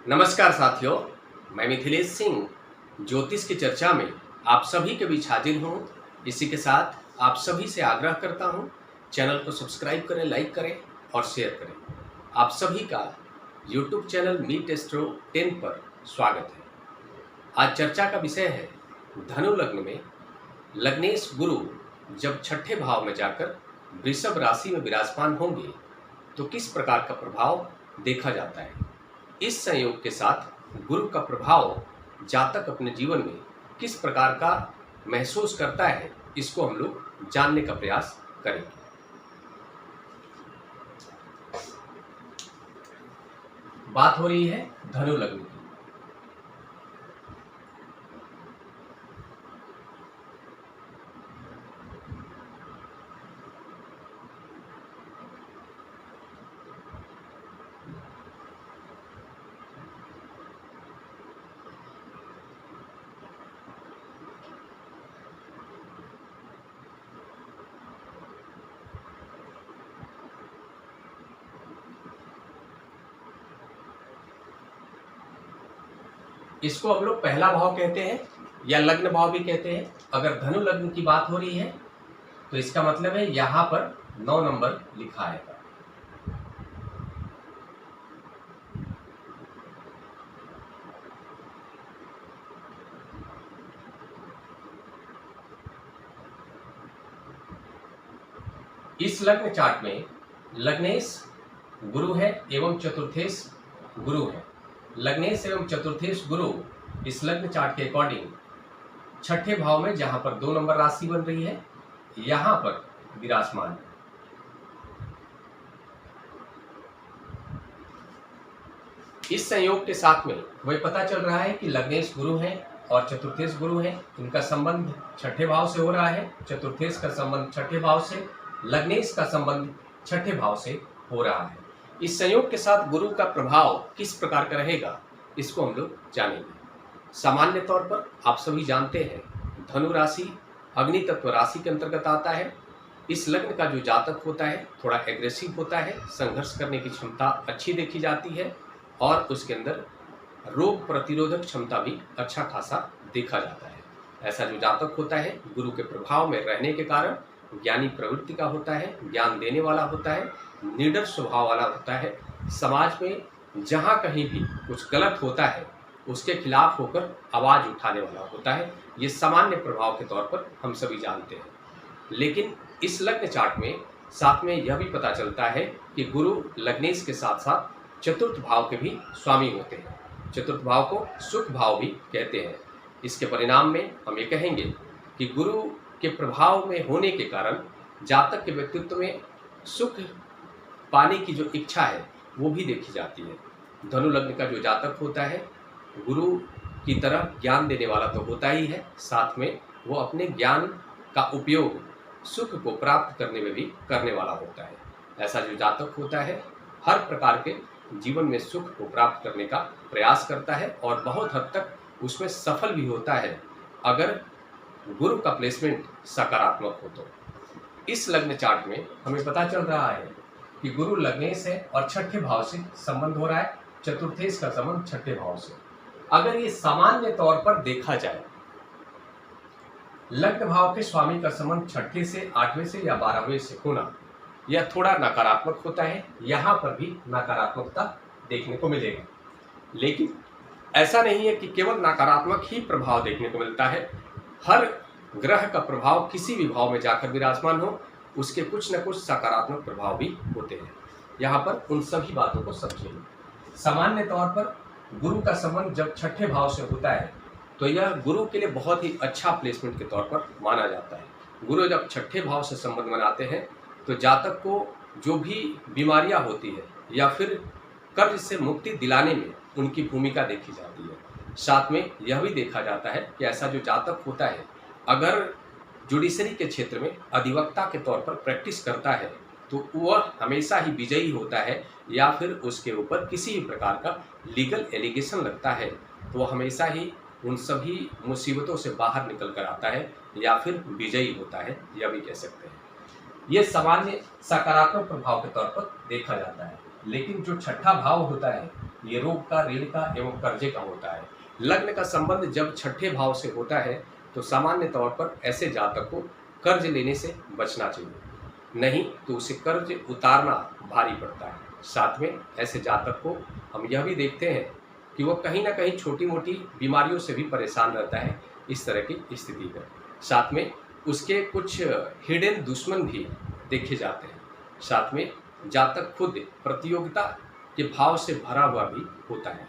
नमस्कार साथियों, मैं मिथिलेश सिंह ज्योतिष की चर्चा में आप सभी के बीच हाजिर हूँ। इसी के साथ आप सभी से आग्रह करता हूँ, चैनल को सब्सक्राइब करें, लाइक करें और शेयर करें। आप सभी का यूट्यूब चैनल मीट एस्ट्रो 10 पर स्वागत है। आज चर्चा का विषय है धनु लग्न में लग्नेश गुरु जब छठे भाव में जाकर वृषभ राशि में विराजमान होंगे तो किस प्रकार का प्रभाव देखा जाता है। इस संयोग के साथ गुरु का प्रभाव जातक अपने जीवन में किस प्रकार का महसूस करता है, इसको हम लोग जानने का प्रयास करेंगे। बात हो रही है धनु लग्न की। इसको हम लोग पहला भाव कहते हैं या लग्न भाव भी कहते हैं। अगर धनु लग्न की बात हो रही है तो इसका मतलब है यहां पर 9 नंबर लिखा आएगा। इस लग्न चार्ट में लग्नेश गुरु है एवं चतुर्थेश गुरु है। लग्नेश एवं चतुर्थेश गुरु इस लग्न चार्ट के अकॉर्डिंग छठे भाव में जहां पर 2 नंबर राशि बन रही है यहां पर विराजमान है। इस संयोग के साथ में वही पता चल रहा है कि लग्नेश गुरु है और चतुर्थेश गुरु है। इनका संबंध छठे भाव से हो रहा है। चतुर्थेश का संबंध छठे भाव से, लग्नेश का संबंध छठे भाव से हो रहा है। इस संयोग के साथ गुरु का प्रभाव किस प्रकार का रहेगा, इसको हम लोग जानेंगे। सामान्य तौर पर आप सभी जानते हैं धनु राशि अग्नि तत्व राशि के अंतर्गत आता है। इस लग्न का जो जातक होता है थोड़ा एग्रेसिव होता है, संघर्ष करने की क्षमता अच्छी देखी जाती है और उसके अंदर रोग प्रतिरोधक क्षमता भी अच्छा खासा देखा जाता है। ऐसा जो जातक होता है गुरु के प्रभाव में रहने के कारण ज्ञानी प्रवृत्ति का होता है, ज्ञान देने वाला होता है, निडर स्वभाव वाला होता है। समाज में जहाँ कहीं भी कुछ गलत होता है उसके खिलाफ होकर आवाज़ उठाने वाला होता है। ये सामान्य प्रभाव के तौर पर हम सभी जानते हैं। लेकिन इस लग्न चार्ट में साथ में यह भी पता चलता है कि गुरु लग्नेश के साथ साथ चतुर्थ भाव के भी स्वामी होते हैं। चतुर्थ भाव को सुख भाव भी कहते हैं। इसके परिणाम में हम ये कहेंगे कि गुरु के प्रभाव में होने के कारण जातक के व्यक्तित्व में सुख पाने की जो इच्छा है वो भी देखी जाती है। धनु लग्न का जो जातक होता है गुरु की तरह ज्ञान देने वाला तो होता ही है, साथ में वो अपने ज्ञान का उपयोग सुख को प्राप्त करने में भी करने वाला होता है। ऐसा जो जातक होता है हर प्रकार के जीवन में सुख को प्राप्त करने का प्रयास करता है और बहुत हद तक उसमें सफल भी होता है अगर गुरु का प्लेसमेंट सकारात्मक हो तो। इस लग्न चार्ट में हमें पता चल रहा है कि गुरु लग्नेश है और छठे भाव से संबंध हो रहा है, चतुर्थेश का संबंध छठे भाव से। अगर ये सामान्य तौर पर देखा जाए लग्न भाव के स्वामी का संबंध छठे से, 8वें से या 12वें से होना यह थोड़ा नकारात्मक होता है। यहाँ पर भी नकारात्मकता देखने को मिलेगा, लेकिन ऐसा नहीं है कि केवल नकारात्मक ही प्रभाव देखने को मिलता है। हर ग्रह का प्रभाव किसी भी भाव में जाकर विराजमान हो उसके कुछ न कुछ सकारात्मक प्रभाव भी होते हैं। यहाँ पर उन सभी बातों को समझिए। सामान्य तौर पर गुरु का संबंध जब छठे भाव से होता है तो यह गुरु के लिए बहुत ही अच्छा प्लेसमेंट के तौर पर माना जाता है। गुरु जब छठे भाव से संबंध बनाते हैं तो जातक को जो भी बीमारियां होती है या फिर कर्ज से मुक्ति दिलाने में उनकी भूमिका देखी जाती है। साथ में यह भी देखा जाता है कि ऐसा जो जातक होता है अगर जुडिशरी के क्षेत्र में अधिवक्ता के तौर पर प्रैक्टिस करता है तो वह हमेशा ही विजयी होता है, या फिर उसके ऊपर किसी भी प्रकार का लीगल एलिगेशन लगता है तो वह हमेशा ही उन सभी मुसीबतों से बाहर निकल कर आता है या फिर विजयी होता है, यह भी कह सकते हैं। ये सामान्य सकारात्मक प्रभाव के तौर पर देखा जाता है। लेकिन जो छठा भाव होता है ये रोग का, ऋण का एवं कर्जे का होता है। लग्न का संबंध जब छठे भाव से होता है तो सामान्य तौर पर ऐसे जातक को कर्ज लेने से बचना चाहिए, नहीं तो उसे कर्ज उतारना भारी पड़ता है। साथ में ऐसे जातक को हम यह भी देखते हैं कि वो कहीं ना कहीं छोटी मोटी बीमारियों से भी परेशान रहता है इस तरह की स्थिति में। साथ में उसके कुछ हिडन दुश्मन भी देखे जाते हैं। साथ में जातक खुद प्रतियोगिता के भाव से भरा हुआ भी होता है।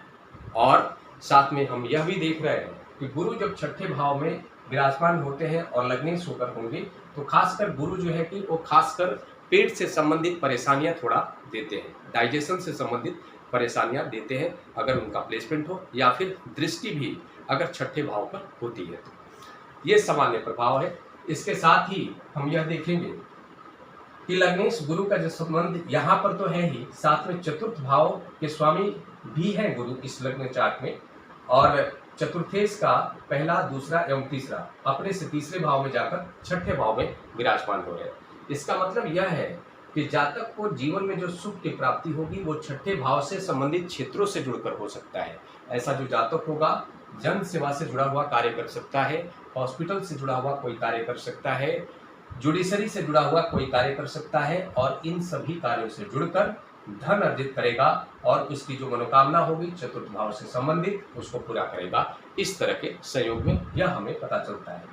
और साथ में हम यह भी देख रहे हैं कि गुरु जब छठे भाव में विराजमान होते हैं और लग्नेश होकर होंगे तो खासकर गुरु जो है कि वो खासकर पेट से संबंधित परेशानियां थोड़ा देते हैं, डाइजेशन से संबंधित परेशानियां देते हैं अगर उनका प्लेसमेंट हो, या फिर दृष्टि भी अगर छठे भाव पर होती है तो ये सामान्य प्रभाव है। इसके साथ ही हम यह देखेंगे कि लग्नेश गुरु का जो संबंध यहाँ पर तो है ही, साथ में चतुर्थ भाव के स्वामी भी हैं गुरु इस लग्न चार्ट में, और चतुर्थेश का पहला, दूसरा एवं तीसरा अपने से तीसरे भाव में जाकर छठे भाव में विराजमान हो रहे हैं। इसका मतलब यह है कि जातक को जीवन में जो सुख की प्राप्ति होगी वो छठे भाव से संबंधित क्षेत्रों से जुड़कर हो सकता है। ऐसा जो जातक होगा जन सेवा से जुड़ा हुआ कार्य कर सकता है, हॉस्पिटल से जुड़ा हुआ कोई कार्य कर सकता है, जुडिशरी से जुड़ा हुआ कोई कार्य कर सकता है, और इन सभी कार्यों से जुड़कर धन अर्जित करेगा और उसकी जो मनोकामना होगी चतुर्थ भाव से संबंधित उसको पूरा करेगा। इस तरह के संयोग में यह हमें पता चलता है।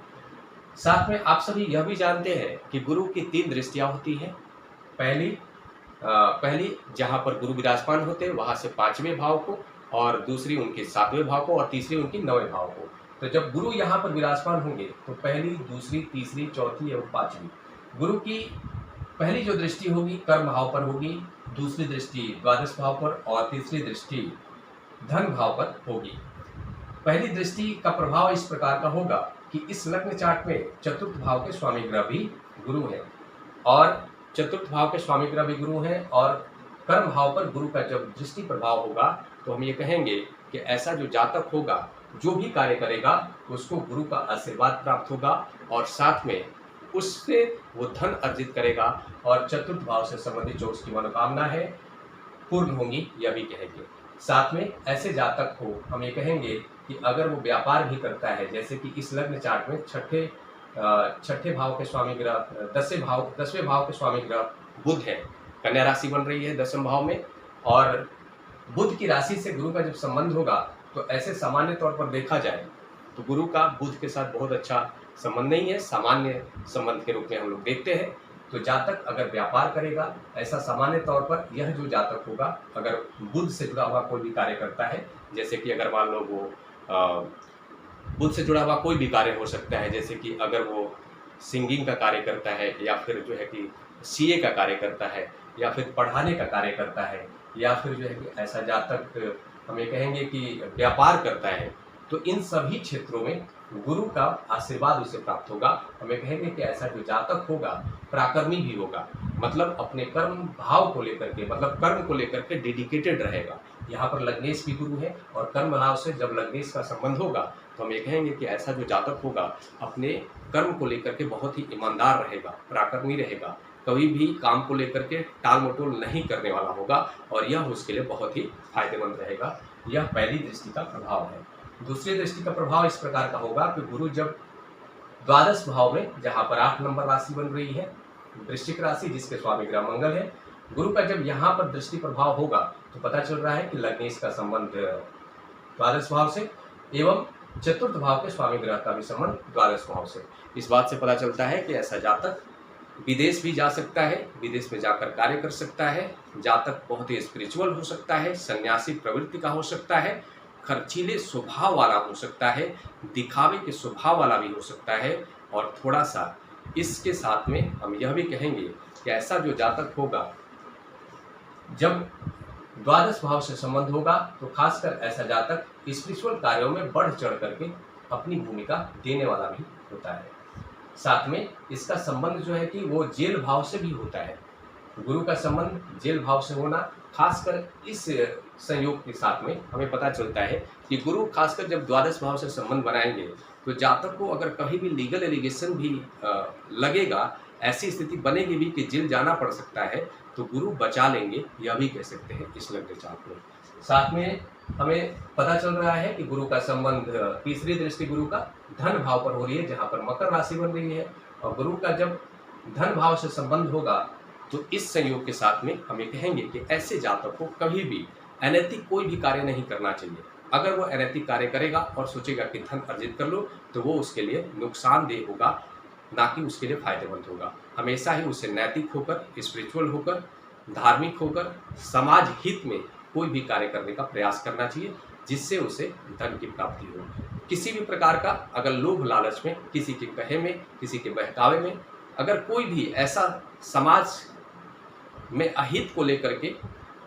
साथ में आप सभी यह भी जानते हैं कि गुरु की 3 दृष्टियां होती हैं। पहली जहां पर गुरु विराजमान होते हैं वहां से 5वें भाव को, और दूसरी उनके 7वें भाव को, और तीसरी उनकी 9वें भाव को। तो जब गुरु यहाँ पर विराजमान होंगे तो पहली, दूसरी, तीसरी, चौथी एवं 5वीं गुरु की पहली जो दृष्टि होगी कर्म भाव पर होगी, दूसरी दृष्टि द्वादश भाव पर, और तीसरी दृष्टि धन भाव पर होगी। पहली दृष्टि का प्रभाव इस प्रकार का होगा कि इस लग्न चार्ट में चतुर्थ भाव के स्वामी ग्रह भी गुरु हैं, और चतुर्थ भाव के स्वामी ग्रह भी गुरु हैं, और कर्म भाव पर गुरु का जब दृष्टि प्रभाव होगा तो हम ये कहेंगे कि ऐसा जो जातक होगा जो भी कार्य करेगा उसको गुरु का आशीर्वाद प्राप्त होगा, और साथ में उससे वो धन अर्जित करेगा, और चतुर्थ भाव से संबंधित जो उसकी मनोकामना है पूर्ण होंगी, यह भी कहेंगे। साथ में ऐसे जातक को हम ये कहेंगे कि अगर वो व्यापार भी करता है, जैसे कि इस लग्न चार्ट में छठे भाव के स्वामी ग्रह, 10वें भाव के स्वामी ग्रह बुध है, कन्या राशि बन रही है 10वें भाव में, और बुध की राशि से गुरु का जब संबंध होगा तो ऐसे सामान्य तौर पर देखा जाए तो गुरु का बुध के साथ बहुत अच्छा संबंध नहीं है, सामान्य संबंध के रूप में हम लोग देखते हैं। तो जातक अगर व्यापार करेगा, ऐसा सामान्य तौर पर यह जो जातक होगा अगर बुध से जुड़ा हुआ कोई भी कार्य करता है, जैसे कि अगर मान लो वो बुध से जुड़ा हुआ कोई भी कार्य हो सकता है, जैसे कि अगर वो सिंगिंग का कार्य करता है, या फिर जो है कि सीए का कार्य करता है, या फिर पढ़ाने का कार्य करता है, या फिर जो है कि ऐसा जातक हम ये कहेंगे कि व्यापार करता है, तो इन सभी क्षेत्रों में गुरु का आशीर्वाद उसे प्राप्त होगा। हमें कहेंगे कि ऐसा जो जातक होगा पराक्रमी भी होगा, मतलब अपने कर्म भाव को लेकर के, मतलब कर्म को लेकर के डेडिकेटेड रहेगा। यहाँ पर लग्नेश भी गुरु है, और कर्म भाव से जब लग्नेश का संबंध होगा तो हम ये कहेंगे कि ऐसा जो जातक होगा अपने कर्म को लेकर के बहुत ही ईमानदार रहेगा, पराक्रमी रहेगा, कभी भी काम को लेकर के टाल मटोल नहीं करने वाला होगा, और यह उसके लिए बहुत ही फायदेमंद रहेगा। यह पहली दृष्टि का प्रभाव है। दूसरी दृष्टि का प्रभाव इस प्रकार का होगा कि गुरु जब द्वादश भाव में, जहाँ पर 8 नंबर राशि बन रही है, वृश्चिक राशि जिसके स्वामी ग्रह मंगल है, गुरु का जब यहाँ पर दृष्टि प्रभाव होगा तो पता चल रहा है कि लग्नेश का संबंध द्वादश भाव से, एवं चतुर्थ भाव के स्वामी ग्रह का भी संबंध द्वादश भाव से। इस बात से पता चलता है कि ऐसा जातक विदेश भी जा सकता है, विदेश में जाकर कार्य कर सकता है, जातक बहुत ही स्पिरिचुअल हो सकता है, सन्यासी प्रवृत्ति का हो सकता है, खर्चीले स्वभाव वाला हो सकता है, दिखावे के स्वभाव वाला भी हो सकता है, और थोड़ा सा इसके साथ में हम यह भी कहेंगे कि ऐसा जो जातक होगा जब द्वादश भाव से संबंध होगा तो खासकर ऐसा जातक स्पिरिचुअल कार्यों में बढ़ चढ़ करके अपनी भूमिका देने वाला भी होता है। साथ में इसका संबंध जो है कि वो जेल भाव से भी होता है। गुरु का संबंध जेल भाव से होना, खासकर इस संयोग के साथ में हमें पता चलता है कि गुरु खासकर जब द्वादश भाव से संबंध बनाएंगे तो जातक को अगर कभी भी लीगल एलिगेशन भी लगेगा, ऐसी स्थिति बनेगी भी कि जेल जाना पड़ सकता है, तो गुरु बचा लेंगे, यह भी कह सकते हैं इस लग्न चार्ट में। साथ में हमें पता चल रहा है कि गुरु का संबंध तीसरी दृष्टि गुरु का धन भाव पर हो रही है, जहाँ पर मकर राशि बन रही है। और गुरु का जब धन भाव से संबंध होगा तो इस संयोग के साथ में हमें कहेंगे कि ऐसे जातक को कभी भी अनैतिक कोई भी कार्य नहीं करना चाहिए। अगर वो अनैतिक कार्य करेगा और सोचेगा कि धन अर्जित कर लो तो वो उसके लिए नुकसानदेह होगा, ना कि उसके लिए फायदेमंद होगा। हमेशा ही उसे नैतिक होकर, स्पिरिचुअल होकर, धार्मिक होकर, समाज हित में कोई भी कार्य करने का प्रयास करना चाहिए, जिससे उसे धन की प्राप्ति हो। किसी भी प्रकार का अगर लोभ लालच में, किसी के कहे में, किसी के बहकावे में अगर कोई भी ऐसा समाज में अहित को लेकर के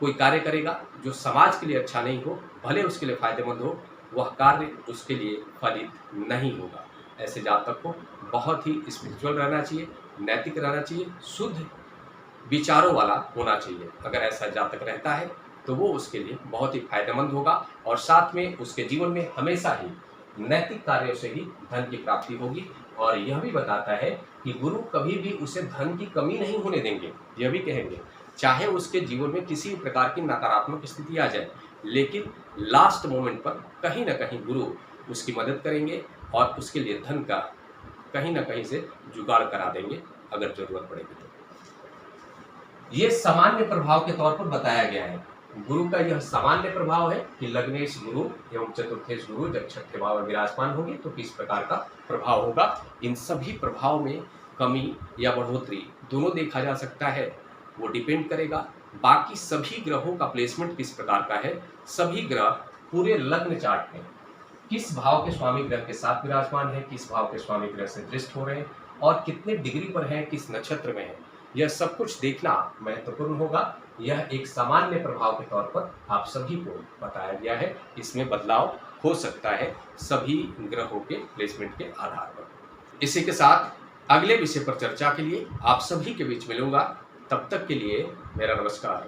कोई कार्य करेगा जो समाज के लिए अच्छा नहीं हो, भले उसके लिए फायदेमंद हो, वह कार्य उसके लिए फलित नहीं होगा। ऐसे जातक को बहुत ही स्पिरिचुअल रहना चाहिए, नैतिक रहना चाहिए, शुद्ध विचारों वाला होना चाहिए। अगर ऐसा जातक रहता है तो वो उसके लिए बहुत ही फायदेमंद होगा और साथ में उसके जीवन में हमेशा ही नैतिक कार्यों से ही धन की प्राप्ति होगी। और यह भी बताता है कि गुरु कभी भी उसे धन की कमी नहीं होने देंगे। यह भी कहेंगे चाहे उसके जीवन में किसी भी प्रकार की नकारात्मक स्थिति आ जाए, लेकिन लास्ट मोमेंट पर कहीं ना कहीं गुरु उसकी मदद करेंगे और उसके लिए धन का कहीं ना कहीं से जुगाड़ करा देंगे अगर जरूरत पड़ेगी तो। ये सामान्य प्रभाव के तौर पर बताया गया है। गुरु का यह सामान्य प्रभाव है कि लग्नेश गुरु एवं चतुर्थेश गुरु जब छठे भाव में विराजमान होंगे तो किस प्रकार का प्रभाव होगा। इन सभी प्रभाव में कमी या बढ़ोतरी दोनों देखा जा सकता है, वो डिपेंड करेगा बाकी सभी ग्रहों का प्लेसमेंट किस प्रकार का है। सभी ग्रह पूरे लग्न चार्ट में किस भाव के स्वामी ग्रह के साथ विराजमान है, किस भाव के स्वामी ग्रह से दृष्ट हो रहे हैं और कितने डिग्री पर हैं, किस नक्षत्र में है, यह सब कुछ देखना महत्वपूर्ण होगा। यह एक सामान्य प्रभाव के तौर पर आप सभी को बताया गया है। इसमें बदलाव हो सकता है सभी ग्रहों के प्लेसमेंट के आधार पर। इसी के साथ अगले विषय पर चर्चा के लिए आप सभी के बीच मिलूंगा। तब तक के लिए मेरा नमस्कार।